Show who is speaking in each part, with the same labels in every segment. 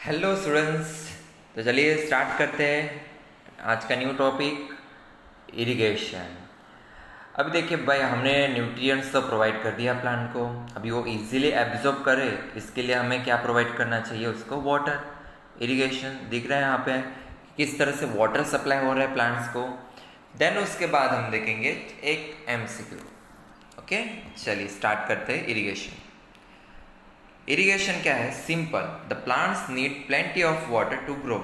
Speaker 1: Hello students. तो चलिए start करते हैं आज का न्यू टॉपिक इरिगेशन। अभी देखिए भाई, हमने न्यूट्रिएंट्स तो प्रोवाइड कर दिया प्लांट को। अभी वो इजीली एब्जॉर्ब करे, इसके लिए हमें क्या प्रोवाइड करना चाहिए उसको? वाटर। इरिगेशन दिख रहा है यहाँ पे किस तरह से वाटर सप्लाई हो रहा है प्लांट्स को। देन उसके बाद हम देखेंगे एक एमसीक्यू। ओके, चलिए स्टार्ट करते हैं इरिगेशन। इरिगेशन क्या है? Simple, the plants need plenty of water to grow.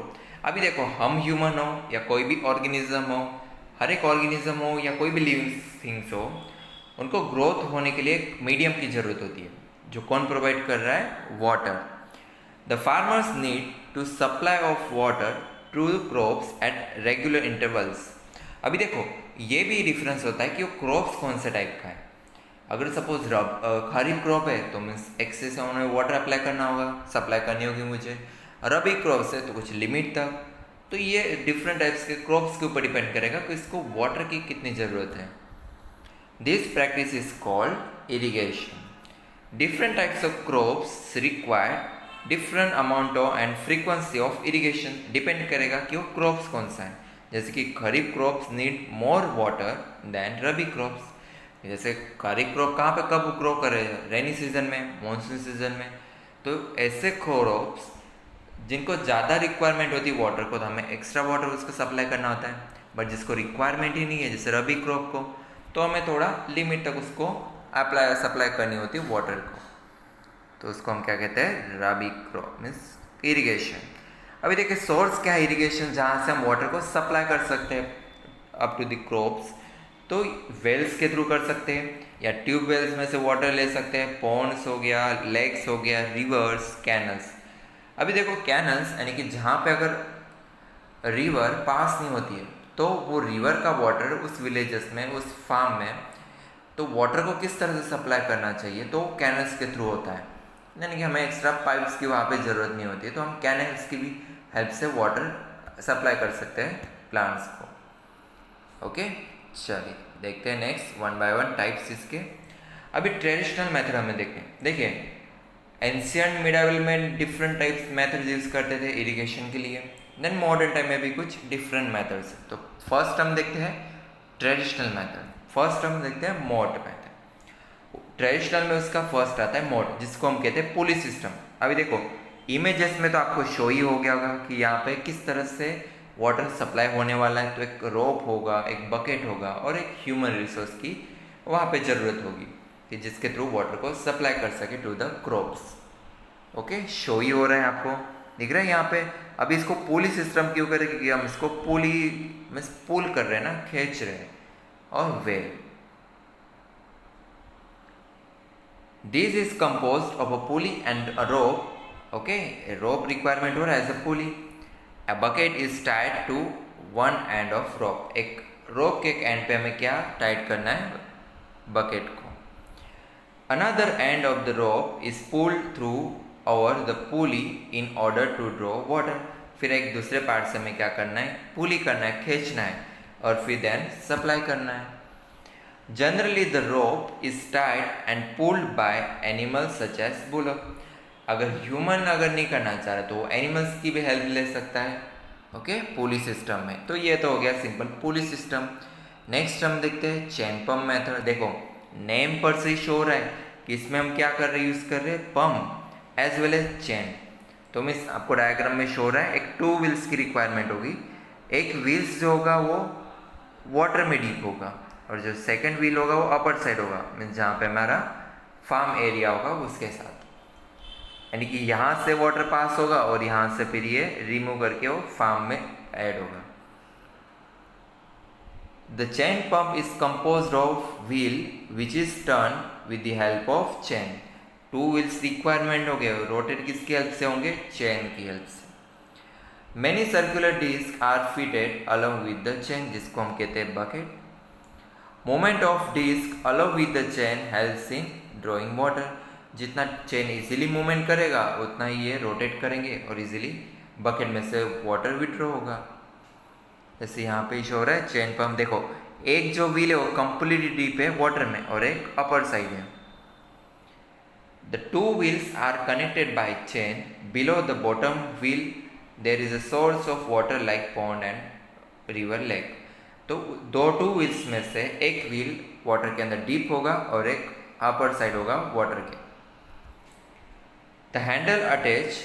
Speaker 1: अभी देखो, हम ह्यूमन हो या कोई भी ऑर्गेनिज्म हो, हर एक ऑर्गेनिज्म हो या कोई भी लिविंग थिंग्स हो, उनको ग्रोथ होने के लिए एक मीडियम की जरूरत होती है। जो कौन प्रोवाइड कर रहा है? Water. The farmers need to supply of water to crops at regular intervals. अभी देखो, ये भी डिफरेंस होता है कि वो क्रॉप्स कौन से टाइप का है। अगर सपोज खरीफ क्रॉप है तो मीन्स एक्सेस से उन्हें वाटर अप्लाई करना होगा, सप्लाई करनी होगी मुझे। रबी क्रॉप्स है तो कुछ लिमिट तक। तो ये डिफरेंट टाइप्स के क्रॉप्स के ऊपर डिपेंड करेगा कि इसको वाटर की कितनी ज़रूरत है। This practice is called irrigation. Different types of crops require different amount of and frequency of irrigation. Depend करेगा कि वो क्रॉप्स कौन सा है। जैसे कि kharif crops need more water than rabi crops. जैसे खरीफ क्रॉप कहाँ पे कब ग्रो करे? रेनी सीजन में, मानसून सीजन में। तो ऐसे क्रॉप्स जिनको ज़्यादा रिक्वायरमेंट होती है वाटर को, तो हमें एक्स्ट्रा वाटर उसको सप्लाई करना होता है। बट जिसको रिक्वायरमेंट ही नहीं है, जैसे रबी क्रॉप को, तो हमें थोड़ा लिमिट तक उसको सप्लाई करनी होती है वाटर को। तो उसको हम क्या कहते हैं? रबी क्रॉप मीन्स इरिगेशन। अभी देखिए, सोर्स क्या है इरिगेशन जहाँ से हम वाटर को सप्लाई कर सकते हैं अप टू द क्रॉप्स। तो वेल्स के थ्रू कर सकते हैं या ट्यूब वेल्स में से वाटर ले सकते हैं। पॉन्ड्स हो गया, लेक्स हो गया, रिवर्स, कैनल्स। अभी देखो, कैनल्स यानी कि जहाँ पे अगर रिवर पास नहीं होती है तो वो रिवर का वाटर उस विलेजेस में, उस फार्म में, तो वाटर को किस तरह से सप्लाई करना चाहिए? तो कैनल्स के थ्रू होता है। यानी कि हमें एक्स्ट्रा पाइप्स की वहाँ पे ज़रूरत नहीं होती है, तो हम कैनल्स की भी हेल्प से वाटर सप्लाई कर सकते हैं प्लांट्स को। ओके, चलिए देखते हैं next one by one types इसके। अभी ट्रेडिशनल मेथड हमें देखिए, एंशियंट मिडावल में डिफरेंट टाइप्स मेथड यूज करते थे इरिगेशन के लिए। देन मॉडर्न टाइम में भी कुछ डिफरेंट मेथड्स। तो फर्स्ट हम देखते हैं ट्रेडिशनल मेथड। फर्स्ट हम देखते हैं मोट मेथड। ट्रेडिशनल में उसका फर्स्ट आता है मोट, जिसको हम कहते हैं पुली सिस्टम। अभी देखो, इमेजेस में तो आपको शो ही हो गया होगा कि यहाँ पे किस तरह से वाटर सप्लाई होने वाला है। तो एक रोप होगा, एक बकेट होगा और एक ह्यूमन रिसोर्स की वहाँ पे ज़रूरत होगी कि जिसके थ्रू वाटर को सप्लाई कर सके to the crops. Okay, show ही हो रहा है, आपको दिख रहा है यहाँ पे। अभी इसको पुली सिस्टम क्यों करें? क्योंकि हम इसको पुली मीन्स पुल कर रहे हैं ना, खींच रहे हैं। और way this is composed of a pulley and a rope. Okay, rope requirement हो रहा है as a pulley. A bucket is tied to one end of rope। एक रोप के एक एंड पे हमें क्या टाइट करना है? बकेट को। Another end of the rope is pulled through over the pulley in order to draw water। फिर एक दूसरे पार्ट से हमें क्या करना है? पुली करना है, खींचना है और फिर देन सप्लाई करना है। Generally the rope is tied and pulled by animals such as bullock। अगर ह्यूमन अगर नहीं करना चाह रहा तो वो एनिमल्स की भी हेल्प ले सकता है। ओके, पुली सिस्टम में। तो ये तो हो गया सिंपल पुली सिस्टम। नेक्स्ट हम देखते हैं चेन पंप मेथड। देखो, नेम पर से ही शो हो रहा है कि इसमें हम क्या कर रहे हैं? यूज़ कर रहे हैं pump as well as chain. तो मिस आपको डायग्राम में शो हो रहा है, एक 2 व्हील्स की रिक्वायरमेंट होगी। एक व्हील्स जो होगा वो वाटर में डीप होगा और जो सेकेंड व्हील होगा वो अपर साइड होगा, मीन्स जहाँ पे हमारा फार्म एरिया होगा उसके साथ। यानी कि यहाँ से वाटर पास होगा और यहाँ से फिर ये रिमूव करके वो फार्म में ऐड होगा। The chain pump is composed of wheel which is turn with the help of chain. 2 wheels requirement हो गए, रोटेट किसकी हेल्प से होंगे? चेन की हेल्प से। Many circular disc are fitted along with the chain, जिसको हम कहते हैं bucket. Moment of disc along with the chain helps in drawing water. जितना चेन इजीली मूवमेंट करेगा उतना ही ये रोटेट करेंगे और इजीली बकेट में से वाटर विड्रॉ होगा। जैसे यहाँ पे शो हो रहा है चेन पंप। देखो, एक जो व्हील है वो कंप्लीटली डीप है वाटर में और एक अपर साइड है। The two wheels are connected by chain. Below the bottom wheel there is a source of water like pond and river lake. तो दो टू व्हील्स में से एक व्हील वाटर के अंदर डीप होगा और एक अपर साइड होगा वाटर के. The handle attached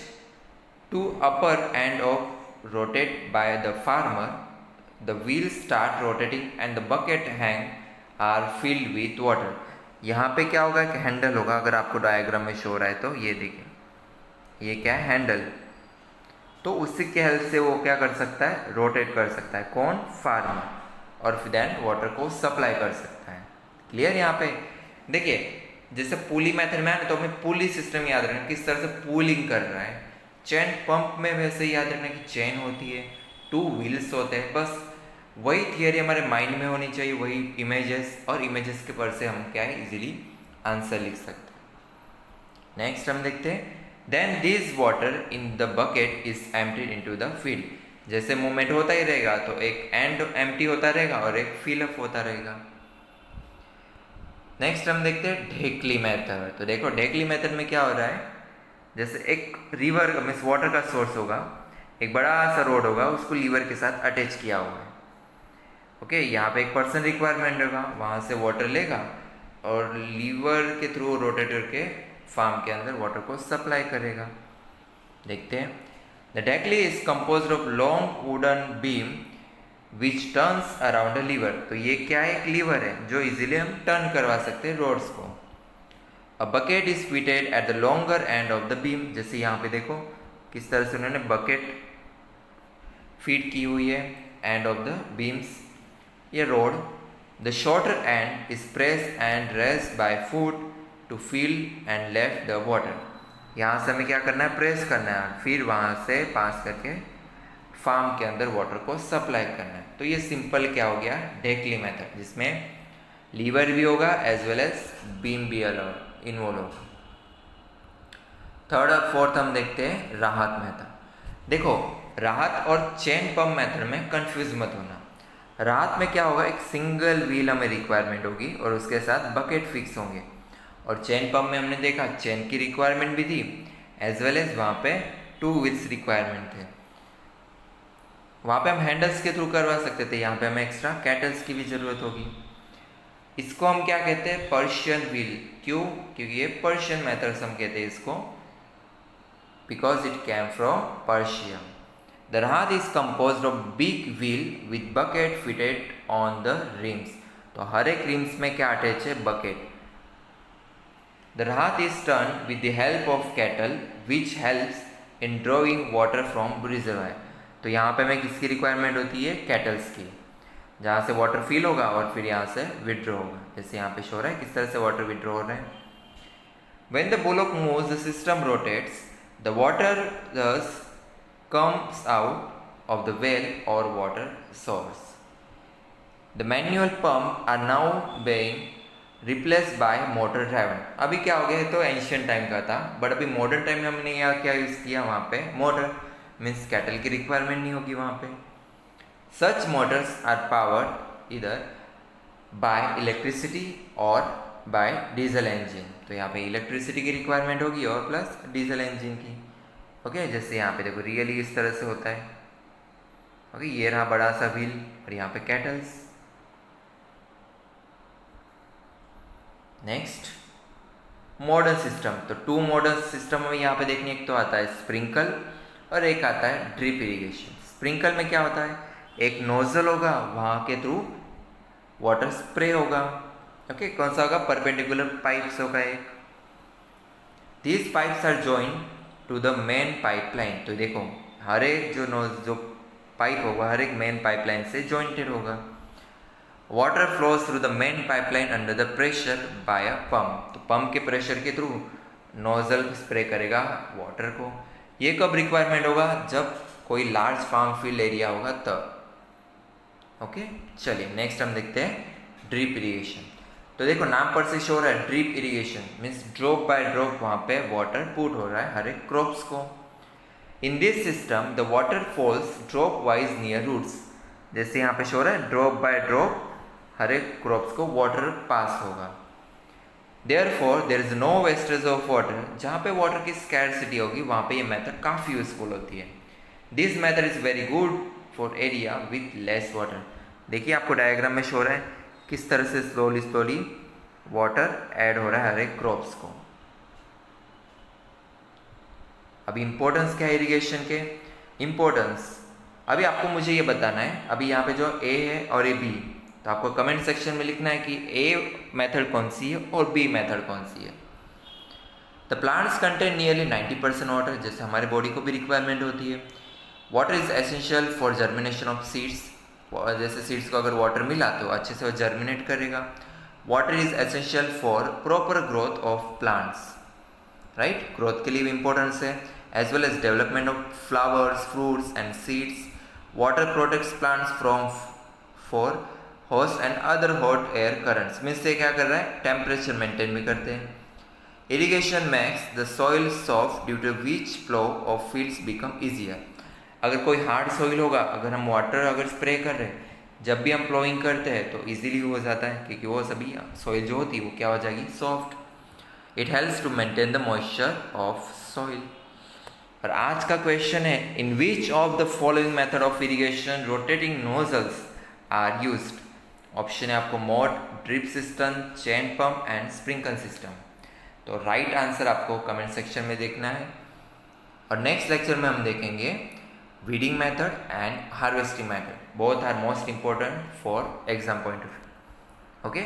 Speaker 1: to upper end of rotate by the farmer. The wheels start rotating and the bucket hang are filled with water. यहाँ पे क्या होगा कि हैंडल होगा, अगर आपको डायग्राम में शो हो रहा है तो ये देखिए, ये क्या है हैंडल. तो उसी के हेल्प से वो क्या कर सकता है, रोटेट कर सकता है. कौन, फार्मर. और फिर देन वाटर को सप्लाई कर सकता है. क्लियर. यहाँ पे देखिए जैसे पुली मेथड में है ना, तो हमें पुली सिस्टम याद रखना किस तरह से पुलिंग कर रहा है. चेन पंप में वैसे ही याद रखना कि चेन होती है, टू व्हील्स होते हैं. बस वही थियरी हमारे माइंड में होनी चाहिए, वही इमेजेस, और इमेजेस के पर से हम क्या है इजीली आंसर लिख सकते हैं. नेक्स्ट हम देखते हैं. Then this water in the bucket is emptied into the field. जैसे मूवमेंट होता ही रहेगा तो एक एंड एम्प्टी होता रहेगा और एक फिल अप होता रहेगा. नेक्स्ट हम देखते हैं ढेकली मेथड. तो देखो ढेकली मेथड में क्या हो रहा है, जैसे एक रिवर मीन्स वाटर का सोर्स होगा, एक बड़ा सा रोड होगा, उसको लीवर के साथ अटैच किया हुआ है. ओके, यहाँ पे एक पर्सन रिक्वायरमेंट होगा, वहाँ से वाटर लेगा और लीवर के थ्रू रोटेटर के फार्म के अंदर वाटर को सप्लाई करेगा. देखते हैं. The dhekli is composed of long wooden beam which turns around a lever. तो ये क्या है, एक लीवर है जो इजीली हम टर्न करवा सकते हैं रोड्स को. A bucket is fitted at the longer and of the beam. जैसे यहाँ पे देखो किस तरह से उन्होंने बकेट फीड की हुई है एंड ऑफ द बीम्स. ये rod, the shorter end is press and rest by foot to feel and left the water. यहाँ से हमें क्या करना है, प्रेस करना है, फिर वहाँ से पास करके फार्म के अंदर वाटर को सप्लाई करना है. तो ये सिंपल क्या हो गया, ढेकली मेथड, जिसमें लीवर भी होगा एज वेल एज बीम भी इन्वॉल्व होगा. थर्ड और फोर्थ हम देखते हैं राहत मेथड. देखो राहत और चेन पंप मेथड में कंफ्यूज मत होना. राहत में क्या होगा, एक सिंगल व्हील हमें रिक्वायरमेंट होगी और उसके साथ बकेट फिक्स होंगे. और चेन पंप में हमने देखा चेन की रिक्वायरमेंट भी थी एज वेल एज वहाँ पे टू व्हील्स रिक्वायरमेंट थे. वहाँ पे हम हैंडल्स के थ्रू करवा सकते थे, यहाँ पे हमें एक्स्ट्रा कैटल्स की भी ज़रूरत होगी. इसको हम क्या कहते हैं, पर्शियन व्हील. क्यों, क्योंकि ये पर्शियन मेथड्स हम कहते हैं इसको, because it came from Persia. The rahat is composed of big wheel with bucket fitted on the rims. तो हर एक रिम्स में क्या अटैच है, bucket. The rahat is turn with the help of cattle which helps in drawing water from reservoir. तो यहाँ पे हमें किसकी रिक्वायरमेंट होती है, कैटल्स की, जहाँ से वाटर फिल होगा और फिर यहाँ से विड्रॉ होगा. जैसे यहाँ पे शो हो रहा है किस तरह से वाटर विड्रॉ हो रहा है. When the bullock moves, the system rotates. The water thus comes out of the well or water source. The manual pump are now being replaced by motor driven. अभी क्या हो गया है, तो एंशियंट टाइम का था, बट अभी modern time में हमने यहाँ क्या यूज़ किया, वहाँ पे मोटर मीन्स कैटल की रिक्वायरमेंट नहीं होगी वहाँ पे. Such motors are powered either by electricity or by diesel engine. तो यहाँ पे इलेक्ट्रिसिटी की रिक्वायरमेंट होगी और प्लस डीजल इंजन की. ओके, जैसे यहाँ पे देखो रियली इस तरह से होता है. ओके, ये रहा बड़ा सा व्हील और यहाँ पे कैटल्स. Next modern system. तो टू मॉडर्न सिस्टम में यहाँ पे देखने, एक तो आता है स्प्रिंकल और एक आता है ड्रिप इरिगेशन. स्प्रिंकल में क्या होता है, एक नोजल होगा, वहाँ के थ्रू वाटर स्प्रे होगा. ओके, कौन सा होगा, परपेंडिकुलर पाइप्स होगा एक. These pipes are joined to the main pipeline. तो देखो हर एक जो पाइप होगा हर एक मेन पाइपलाइन से जॉइंटेड होगा. Water flows through the main pipeline under the pressure by a pump. तो पंप के प्रेशर के थ्रू नोजल स्प्रे करेगा वाटर को. ये कब रिक्वायरमेंट होगा, जब कोई लार्ज फार्म फील्ड एरिया होगा तब. ओके, चलिए नेक्स्ट हम देखते हैं ड्रिप इरिगेशन. तो देखो नाम पर से शो हो रहा है drip irrigation means drop by drop वहाँ पे वाटर पुट हो रहा है हर एक क्रॉप्स को. In this system the water falls drop wise near roots. जैसे यहाँ पे शो हो रहा है ड्रॉप बाय ड्रॉप हर एक क्रॉप्स को वाटर पास होगा. Therefore there is no wastage of water, जहाँ पे वाटर की स्कैरसिटी होगी वहाँ पे ये मेथड काफ़ी यूजफुल होती है। This method is very good for area with less water. देखिए आपको डायग्राम में शो रहा है किस तरह से स्लोली स्लोली वाटर ऐड हो रहा है हर एक क्रॉप्स को। अभी इंपॉर्टेंस क्या है इरिगेशन के? इंपॉर्टेंस अभी आपको मुझे ये बताना है, अभी यहाँ पे जो ए है और ए बी, तो आपको कमेंट सेक्शन में लिखना है कि ए मेथड कौन सी है और बी मेथड कौन सी है। The plants contain nearly 90% water, जैसे हमारे बॉडी को भी रिक्वायरमेंट होती है। Water is essential for germination of seeds, जैसे सीड्स को अगर वाटर मिला तो अच्छे से वो जर्मिनेट करेगा। Water is essential for proper growth of plants, right, growth के लिए भी इंपॉर्टेंस है, as well as development of flowers, fruits and seeds. Water protects plants from for host and other hot air currents, means से क्या कर रहा है, temperature maintain भी करते हैं। Irrigation makes the soil soft due to which flow of fields become easier. अगर कोई हार्ड सॉइल होगा, अगर हम वाटर अगर स्प्रे कर रहे हैं, जब भी हम प्लोइंग करते हैं तो इजीली हो जाता है, क्योंकि वो सभी सॉइल जो होती है वो क्या हो जाएगी, soft. It helps to maintain the moisture of soil. और आज का क्वेश्चन है, in which of the following method of irrigation rotating nozzles are used. Option है आपको mode, drip system, chain pump and sprinkler system. तो right answer आपको comment section में देखना है। और नेक्स्ट लेक्चर में हम देखेंगे weeding method and harvesting method. Both are most important for exam point of view. Okay.